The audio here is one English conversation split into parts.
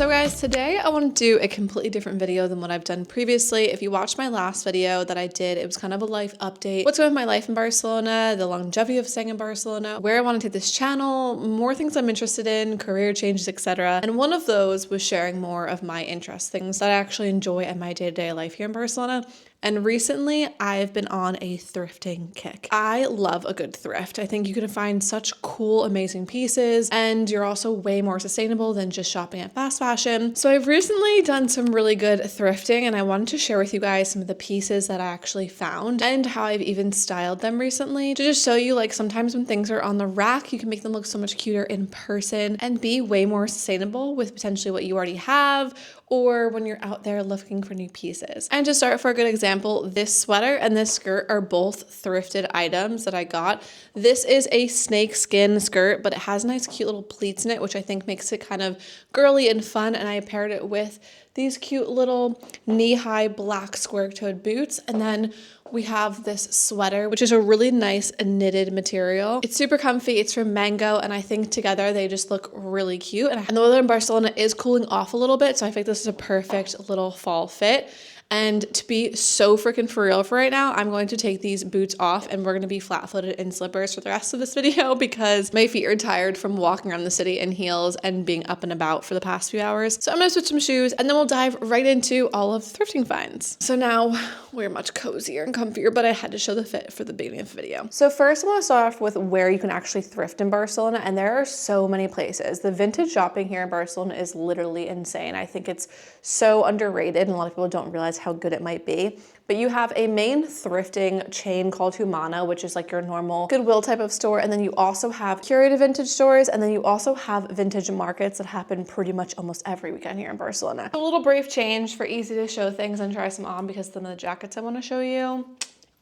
So guys, today I want to do a completely different video than what I've done previously. If you watched my last video that I did, it was kind of a life update. What's going on with my life in Barcelona, the longevity of staying in Barcelona, where I want to take this channel, more things I'm interested in, career changes, etc. And one of those was sharing more of my interests, things that I actually enjoy in my day-to-day life here in Barcelona. And recently, I've been on a thrifting kick. I love a good thrift. I think you can find such cool, amazing pieces, and you're also way more sustainable than just shopping at fast fashion. So I've recently done some really good thrifting, and I wanted to share with you guys some of the pieces that I actually found and how I've even styled them recently to just show you, like, sometimes when things are on the rack, you can make them look so much cuter in person and be way more sustainable with potentially what you already have, or when you're out there looking for new pieces. And to start, for a good example, this sweater and this skirt are both thrifted items that I got. This is a snake skin skirt, but it has nice cute little pleats in it, which I think makes it kind of girly and fun. And I paired it with these cute little knee-high black square-toed boots. And then we have this sweater, which is a really nice knitted material. It's super comfy. It's from Mango, and I think together they just look really cute. And the weather in Barcelona is cooling off a little bit, so I think this is a perfect little fall fit. And to be so freaking for real for right now, I'm going to take these boots off and we're going to be flat-footed in slippers for the rest of this video because my feet are tired from walking around the city in heels and being up and about for the past few hours. So I'm going to switch some shoes and then we'll dive right into all of the thrifting finds. So now we're much cozier and comfier, but I had to show the fit for the beginning of the video. So first I want to start off with where you can actually thrift in Barcelona, and there are so many places. The vintage shopping here in Barcelona is literally insane. I think it's so underrated and a lot of people don't realize how good it might be. But you have a main thrifting chain called Humana, which is like your normal Goodwill type of store. And then you also have curated vintage stores. And then you also have vintage markets that happen pretty much almost every weekend here in Barcelona. A little brief change for easy to show things and try some on because some of the jackets I want to show you,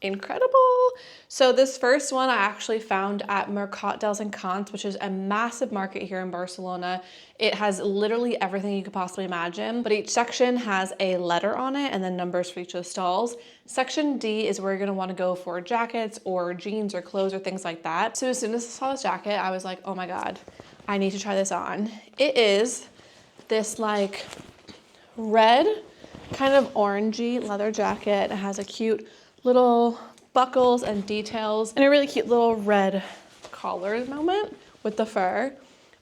incredible. So this first one I actually found at Mercat dels Encants, which is a massive market here in Barcelona. It has literally everything you could possibly imagine, but each section has a letter on it and then numbers for each of the stalls. Section D is where you're gonna wanna go for jackets or jeans or clothes or things like that. So as soon as I saw this jacket, I was like, oh my God, I need to try this on. It is this like red, kind of orangey leather jacket. It has a cute little buckles and details and a really cute little red collar moment with the fur,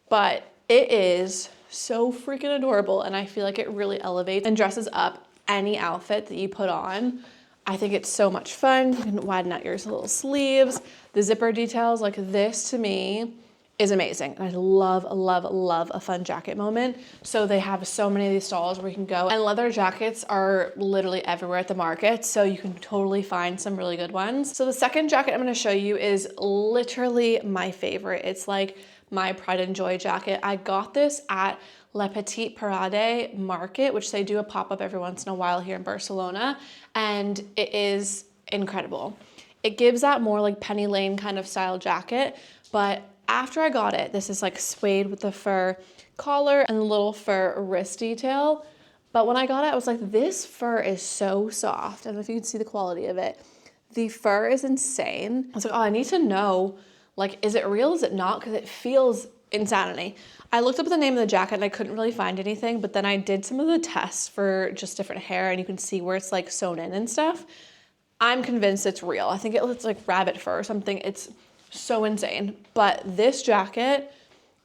but it is so freaking adorable and I feel like it really elevates and dresses up any outfit that you put on. I think it's so much fun. You can widen out your little sleeves, the zipper details, like this to me is amazing. I love, love, love a fun jacket moment. So they have so many of these stalls where you can go, and leather jackets are literally everywhere at the market. So you can totally find some really good ones. So the second jacket I'm gonna show you is literally my favorite. It's like my pride and joy jacket. I got this at La Petite Parade market, which they do a pop-up every once in a while here in Barcelona. And it is incredible. It gives that more like Penny Lane kind of style jacket, but after I got it, this is like suede with the fur collar and the little fur wrist detail. But when I got it, I was like, this fur is so soft. I don't know if you can see the quality of it. The fur is insane. I was like, oh, I need to know, like, is it real? Is it not? Because it feels insanity. I looked up the name of the jacket and I couldn't really find anything, but then I did some of the tests for just different hair and you can see where it's like sewn in and stuff. I'm convinced it's real. I think it looks like rabbit fur or something. It's so insane. But this jacket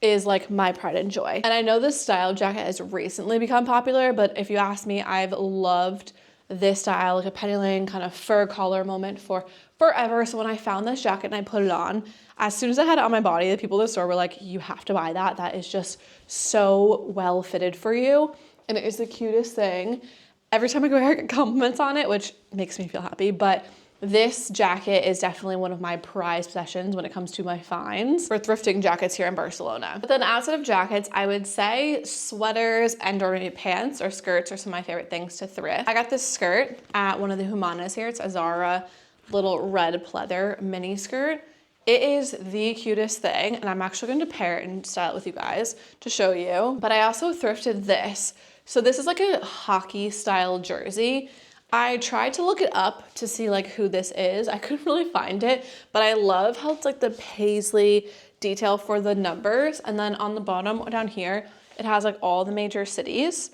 is like my pride and joy. And I know this style jacket has recently become popular, but if you ask me, I've loved this style, like a Penny Lane kind of fur collar moment for forever. So when I found this jacket and I put it on, as soon as I had it on my body, the people at the store were like, you have to buy that. That is just so well fitted for you. And it is the cutest thing. Every time I go here, I get compliments on it, which makes me feel happy. But this jacket is definitely one of my prized possessions when it comes to my finds for thrifting jackets here in Barcelona. But then outside of jackets, I would say sweaters and or maybe pants or skirts are some of my favorite things to thrift. I got this skirt at one of the Humanas here. It's a Zara little red pleather mini skirt. It is the cutest thing, and I'm actually going to pair it and style it with you guys to show you. But I also thrifted this. So this is like a hockey style jersey. I tried to look it up to see like who this is. I couldn't really find it, but I love how it's like the paisley detail for the numbers. And then on the bottom down here, It has like all the major cities.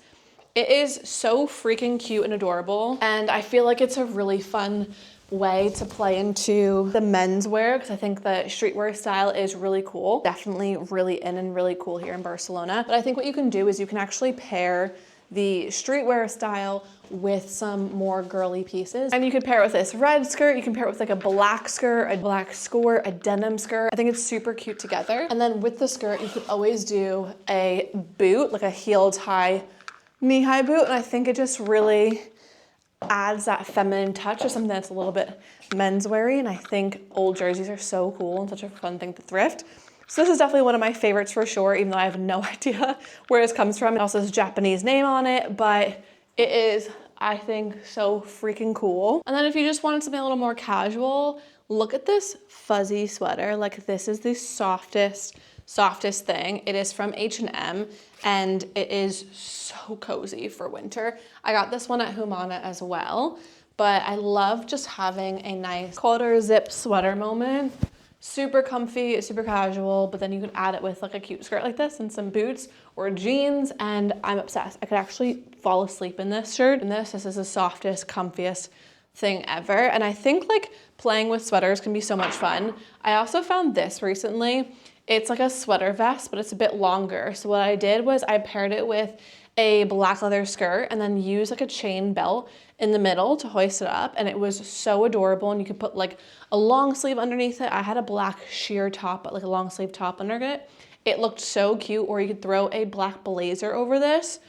It is so freaking cute and adorable. And I feel like it's a really fun way to play into the menswear because I think the streetwear style is really cool. Definitely really in and really cool here in Barcelona. But I think what you can do is you can actually pair the streetwear style with some more girly pieces. And you could pair it with this red skirt, you can pair it with like a black skirt, a denim skirt. I think it's super cute together. And then with the skirt, you could always do a boot, like a heeled high, knee-high boot. And I think it just really adds that feminine touch or something that's a little bit mensweary. And I think old jerseys are so cool and such a fun thing to thrift. So this is definitely one of my favorites for sure, even though I have no idea where this comes from. It also has a Japanese name on it, but it is, I think, so freaking cool. And then if you just wanted something a little more casual, look at this fuzzy sweater. Like this is the softest thing. It is from H&M and it is so cozy for winter. I got this one at Humana as well, but I love just having a nice quarter zip sweater moment. Super comfy, super casual, but then you can add it with like a cute skirt like this and some boots or jeans, and I'm obsessed. I could actually fall asleep in this shirt. And this is the softest, comfiest thing ever. And I think like playing with sweaters can be so much fun. I also found this recently. It's like a sweater vest, but it's a bit longer. So what I did was I paired it with a black leather skirt and then used like a chain belt in the middle to hoist it up, and it was so adorable. And you could put like a long sleeve underneath it. I had a black sheer top, but like a long sleeve top under it. It looked so cute. Or you could throw a black blazer over this.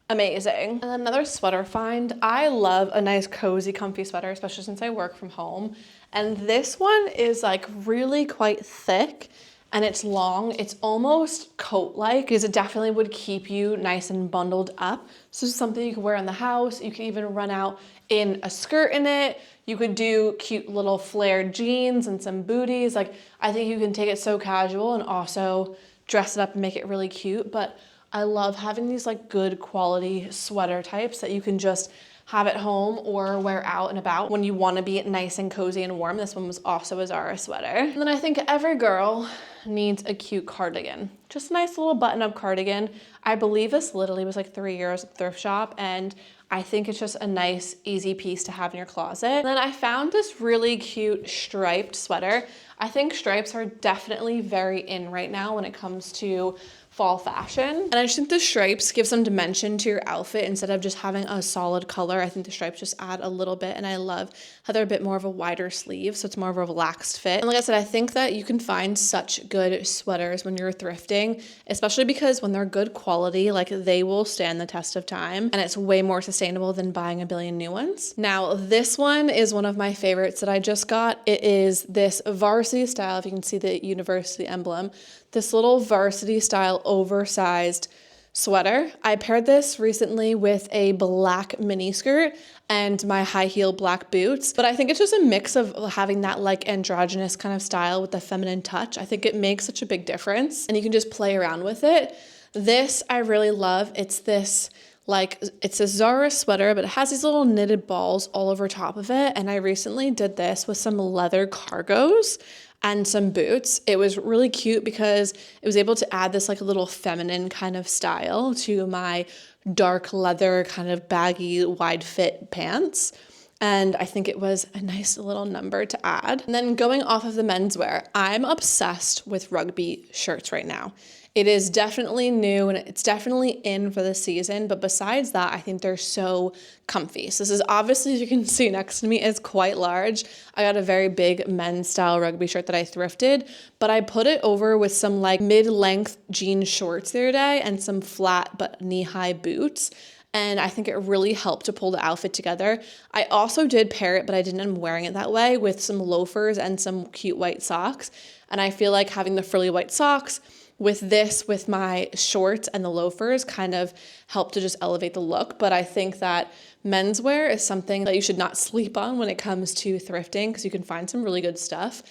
Amazing. And another sweater find. I love a nice cozy comfy sweater, especially since I work from home. And this one is like really quite thick and it's long. It's almost coat-like because it definitely would keep you nice and bundled up. So it's something you can wear in the house. You can even run out in a skirt in it. You could do cute little flared jeans and some booties. Like I think you can take it so casual and also dress it up and make it really cute. But I love having these like good quality sweater types that you can just have at home or wear out and about when you want to be nice and cozy and warm. This one was also a Zara sweater. And then I think every girl needs a cute cardigan. Just a nice little button-up cardigan. I believe this literally was like 3 years at thrift shop, and I think it's just a nice, easy piece to have in your closet. And then I found this really cute striped sweater. I think stripes are definitely very in right now when it comes to fall fashion. And I just think the stripes give some dimension to your outfit instead of just having a solid color. I think the stripes just add a little bit, and I love how they're a bit more of a wider sleeve, so it's more of a relaxed fit. And like I said, I think that you can find such good sweaters when you're thrifting, especially because when they're good quality, like they will stand the test of time, and it's way more sustainable than buying a billion new ones. Now, this one is one of my favorites that I just got. It is this varsity style, if you can see the university emblem, this little varsity style oversized sweater. I paired this recently with a black mini skirt and my high heel black boots, but I think it's just a mix of having that like androgynous kind of style with the feminine touch. I think it makes such a big difference, and you can just play around with it. This I really love. It's this like, it's a Zara sweater, but it has these little knitted balls all over top of it, and I recently did this with some leather cargos and some boots. It was really cute because it was able to add this like a little feminine kind of style to my dark leather kind of baggy wide fit pants. And I think it was a nice little number to add. And then going off of the menswear, I'm obsessed with rugby shirts right now. It is definitely new and it's definitely in for the season, but besides that, I think they're so comfy. So this is obviously, as you can see next to me, is quite large. I got a very big men's style rugby shirt that I thrifted, but I put it over with some like mid-length jean shorts the other day and some flat but knee-high boots. And I think it really helped to pull the outfit together. I also did pair it, but I didn't end up wearing it that way, with some loafers and some cute white socks. And I feel like having the frilly white socks with this, with my shorts and the loafers, kind of helped to just elevate the look. But I think that menswear is something that you should not sleep on when it comes to thrifting, because you can find some really good stuff.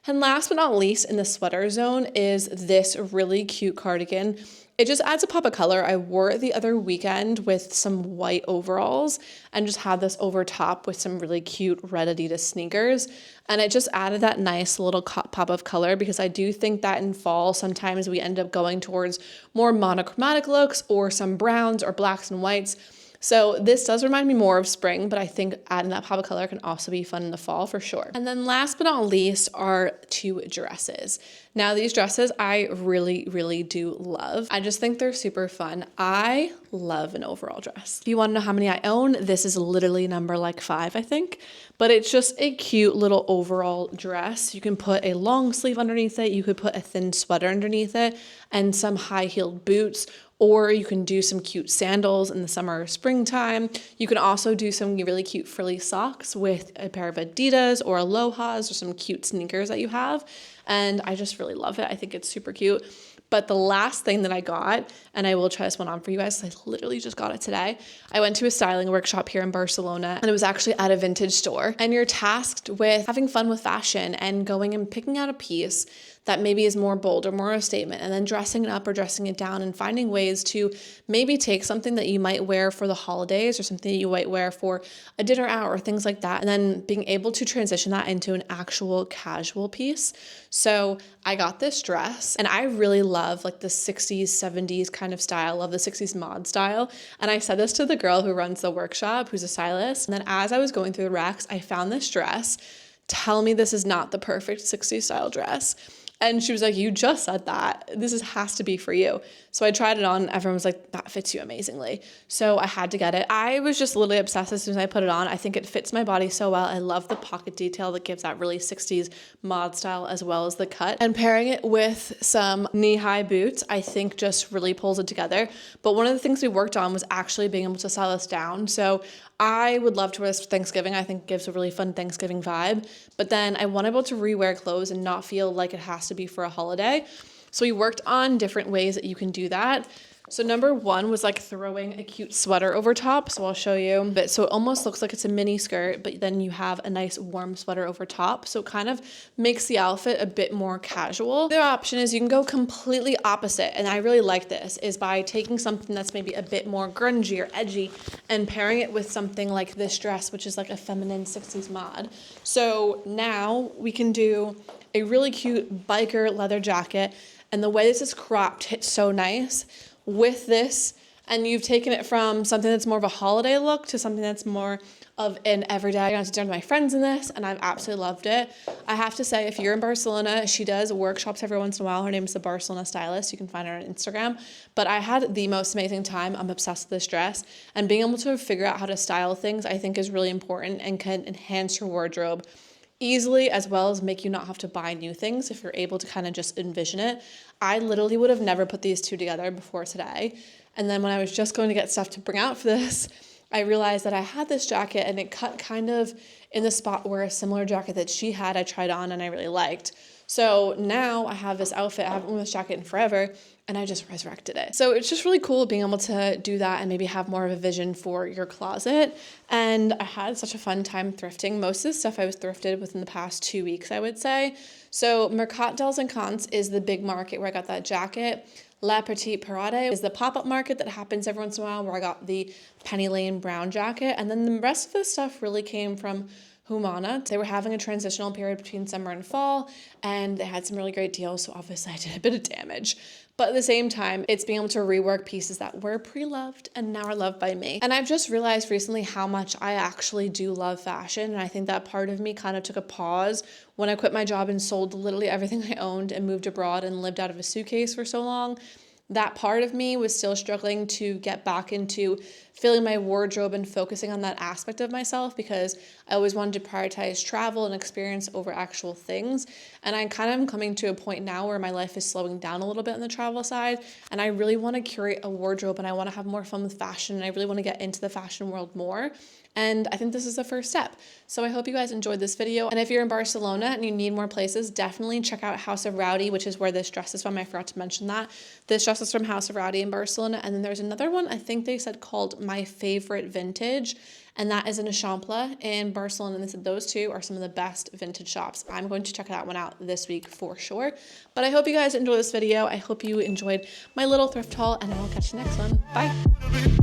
And last but not least in the sweater zone is this really cute cardigan. It just adds a pop of color. I wore it the other weekend with some white overalls and just had this over top with some really cute red Adidas sneakers. And it just added that nice little pop of color, because I do think that in fall, sometimes we end up going towards more monochromatic looks or some browns or blacks and whites. So this does remind me more of spring, but I think adding that pop of color can also be fun in the fall for sure. And then last but not least are 2 dresses. Now these dresses I really, really do love. I just think they're super fun. I love an overall dress. If you want to know how many I own, this is literally number like 5, I think. But it's just a cute little overall dress. You can put a long sleeve underneath it. You could put a thin sweater underneath it and some high-heeled boots, or you can do some cute sandals in the summer or springtime. You can also do some really cute frilly socks with a pair of Adidas or Alohas or some cute sneakers that you have. And I just really love it. I think it's super cute. But the last thing that I got, and I will try this one on for you guys, I literally just got it today. I went to a styling workshop here in Barcelona, and it was actually at a vintage store. And you're tasked with having fun with fashion and going and picking out a piece that maybe is more bold or more of a statement, and then dressing it up or dressing it down and finding ways to maybe take something that you might wear for the holidays or something that you might wear for a dinner out or things like that, and then being able to transition that into an actual casual piece. So I got this dress, and I really love like the 60s, 70s kind of style, love the 60s mod style. And I said this to the girl who runs the workshop, who's a stylist. And then as I was going through the racks, I found this dress. Tell me this is not the perfect 60s style dress. And she was like, you just said that. Has to be for you. So I tried it on. Everyone was like, that fits you amazingly. So I had to get it. I was just literally obsessed as soon as I put it on. I think it fits my body so well. I love the pocket detail that gives that really 60s mod style, as well as the cut. And pairing it with some knee-high boots, I think just really pulls it together. But one of the things we worked on was actually being able to style this down. So I would love to wear this for Thanksgiving. I think it gives a really fun Thanksgiving vibe. But then I want to be able to rewear clothes and not feel like it has to be for a holiday. So we worked on different ways that you can do that. So number 1 was like throwing a cute sweater over top. So I'll show you. But so it almost looks like it's a mini skirt, but then you have a nice warm sweater over top. So it kind of makes the outfit a bit more casual. The option is you can go completely opposite. And I really like this, is by taking something that's maybe a bit more grungy or edgy and pairing it with something like this dress, which is like a feminine 60s mod. So now we can do a really cute biker leather jacket. And the way this is cropped hits so nice with this, and you've taken it from something that's more of a holiday look to something that's more of an everyday. I got to dinner with my friends in this, and I've absolutely loved it. I have to say, if you're in Barcelona, she does workshops every once in a while. Her name is the Barcelona Stylist. You can find her on Instagram. But I had the most amazing time. I'm obsessed with this dress, and being able to figure out how to style things, I think, is really important and can enhance your wardrobe easily, as well as make you not have to buy new things if you're able to kind of just envision it. I literally would have never put these two together before today. And then when I was just going to get stuff to bring out for this, I realized that I had this jacket and it cut kind of in the spot where a similar jacket that she had I tried on and I really liked. So now I have this outfit. I haven't worn this jacket in forever, and I just resurrected it. So it's just really cool being able to do that and maybe have more of a vision for your closet. And I had such a fun time thrifting. Most of the stuff I was thrifted within the past 2 weeks, I would say. So Mercat dels Encants is the big market where I got that jacket. La Petite Parade is the pop-up market that happens every once in a while where I got the Penny Lane brown jacket. And then the rest of the stuff really came from Humana. They were having a transitional period between summer and fall, and they had some really great deals, so obviously I did a bit of damage. But at the same time, it's being able to rework pieces that were pre-loved and now are loved by me. And I've just realized recently how much I actually do love fashion, and I think that part of me kind of took a pause when I quit my job and sold literally everything I owned and moved abroad and lived out of a suitcase for so long. That part of me was still struggling to get back into filling my wardrobe and focusing on that aspect of myself, because I always wanted to prioritize travel and experience over actual things. And I kind of am coming to a point now where my life is slowing down a little bit on the travel side, and I really want to curate a wardrobe and I want to have more fun with fashion, and I really want to get into the fashion world more. And I think this is the first step. So I hope you guys enjoyed this video. And if you're in Barcelona and you need more places, definitely check out House of Rowdy, which is where this dress is from. I forgot to mention that. This dress is from House of Rowdy in Barcelona. And then there's another one, I think they said, called My Favorite Vintage. and that is in Eixample in Barcelona. And they said those two are some of the best vintage shops. I'm going to check that one out this week for sure. But I hope you guys enjoyed this video. I hope you enjoyed my little thrift haul, and I will catch you next one. Bye.